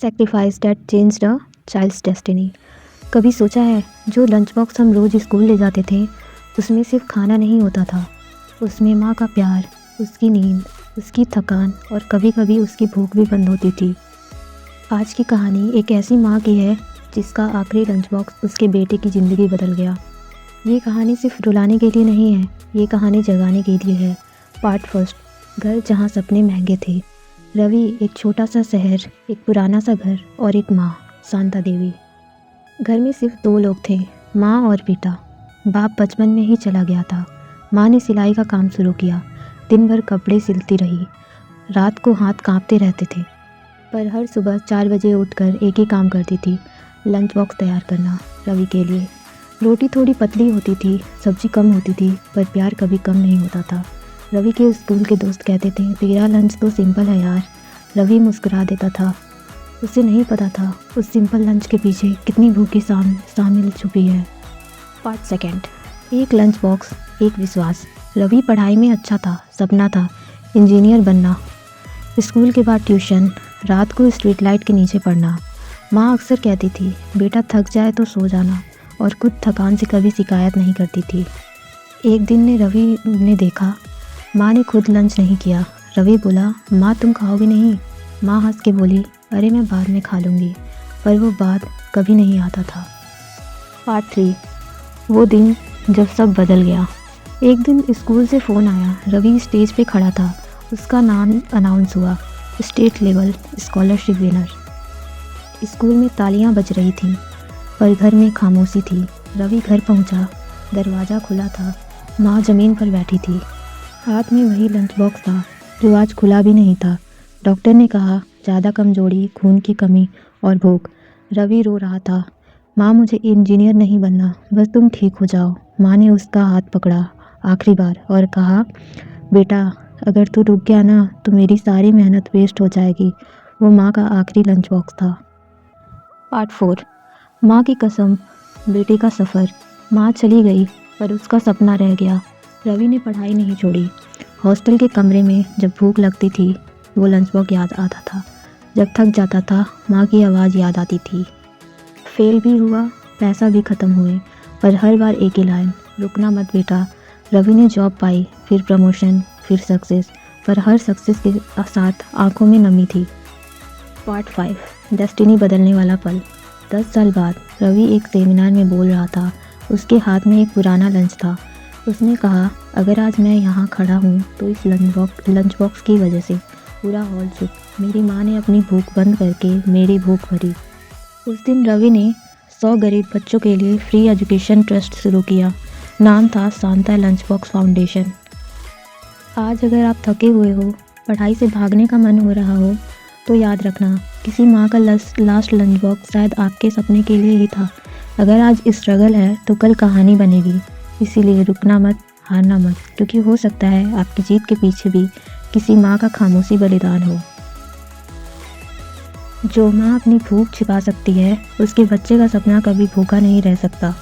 Sacrifice that changed a child's destiny. कभी सोचा है, जो लंच बॉक्स हम रोज़ स्कूल ले जाते थे, उसमें सिर्फ खाना नहीं होता था, उसमें माँ का प्यार, उसकी नींद, उसकी थकान और कभी कभी उसकी भूख भी बंद होती थी। आज की कहानी एक ऐसी माँ की है जिसका आखिरी लंच बॉक्स उसके बेटे की ज़िंदगी बदल गया। ये कहानी सिर्फ रुलाने के लिए नहीं है, ये कहानी जगाने के लिए है। पार्ट फर्स्ट, घर जहाँ सपने महंगे थे। रवि, एक छोटा सा शहर, एक पुराना सा घर और एक माँ, शांता देवी। घर में सिर्फ 2 लोग थे, माँ और बेटा। बाप बचपन में ही चला गया था। माँ ने सिलाई का काम शुरू किया, दिन भर कपड़े सिलती रही, रात को हाथ कांपते रहते थे, पर हर सुबह 4 बजे उठकर एक ही काम करती थी, लंच बॉक्स तैयार करना रवि के लिए। रोटी थोड़ी पतली होती थी, सब्जी कम होती थी, पर प्यार कभी कम नहीं होता था। रवि के स्कूल के दोस्त कहते थे, तेरा लंच तो सिंपल है यार। रवि मुस्कुरा देता था। उसे नहीं पता था उस सिंपल लंच के पीछे कितनी भूखी शामिल छुपी है। पार्ट सेकंड, एक लंच बॉक्स, एक विश्वास। रवि पढ़ाई में अच्छा था, सपना था इंजीनियर बनना। स्कूल के बाद ट्यूशन, रात को स्ट्रीट लाइट के नीचे पढ़ना। माँ अक्सर कहती थी, बेटा थक जाए तो सो जाना, और खुद थकान से कभी शिकायत नहीं करती थी। एक दिन ने रवि ने देखा, माँ ने खुद लंच नहीं किया। रवि बोला, माँ तुम खाओगे नहीं? माँ हंस के बोली, अरे मैं बाद में खा लूँगी। पर वो बाद कभी नहीं आता था। पार्ट 3, वो दिन जब सब बदल गया। एक दिन स्कूल से फ़ोन आया, रवि स्टेज पे खड़ा था, उसका नाम अनाउंस हुआ, state level scholarship winner. School में तालियां बज रही थीं, पर घर में खामोशी थी। रवि घर पहुंचा, दरवाज़ा खुला था, माँ ज़मीन पर बैठी थी, हाथ में वही लंच बॉक्स था जो आज खुला भी नहीं था। डॉक्टर ने कहा, ज़्यादा कमजोरी, खून की कमी और भूख। रवि रो रहा था, माँ मुझे इंजीनियर नहीं बनना, बस तुम ठीक हो जाओ। माँ ने उसका हाथ पकड़ा आखिरी बार और कहा, बेटा अगर तू रुक गया ना तो मेरी सारी मेहनत वेस्ट हो जाएगी। वो माँ का आखिरी लंच बॉक्स था। पार्ट 4, माँ की कसम, बेटे का सफ़र। माँ चली गई, पर उसका सपना रह गया। रवि ने पढ़ाई नहीं छोड़ी। हॉस्टल के कमरे में जब भूख लगती थी, वो लंच बॉक्स याद आता था। जब थक जाता था, माँ की आवाज़ याद आती थी। फेल भी हुआ, पैसा भी ख़त्म हुए, पर हर बार एक ही लाइन, रुकना मत बेटा। रवि ने जॉब पाई, फिर प्रमोशन, फिर सक्सेस, पर हर सक्सेस के साथ आंखों में नमी थी। पार्ट 5, डेस्टिनी बदलने वाला पल। 10 साल बाद रवि एक सेमिनार में बोल रहा था। उसके हाथ में एक पुराना लंच था। उसने कहा, अगर आज मैं यहाँ खड़ा हूँ तो इस लंच बॉक्स की वजह से। पूरा हॉल चुप। मेरी माँ ने अपनी भूख बंद करके मेरी भूख भरी। उस दिन रवि ने 100 गरीब बच्चों के लिए फ्री एजुकेशन ट्रस्ट शुरू किया। नाम था शांता लंच बॉक्स फाउंडेशन। आज अगर आप थके हुए हो, पढ़ाई से भागने का मन हो रहा हो, तो याद रखना, किसी माँ का लास्ट लंच बॉक्स शायद आपके सपने के लिए ही था। अगर आज स्ट्रगल है तो कल कहानी बनेगी। इसीलिए रुकना मत, हारना मत, क्योंकि हो सकता है आपकी जीत के पीछे भी किसी माँ का खामोशी बलिदान हो। जो माँ अपनी भूख छिपा सकती है, उसके बच्चे का सपना कभी भूखा नहीं रह सकता।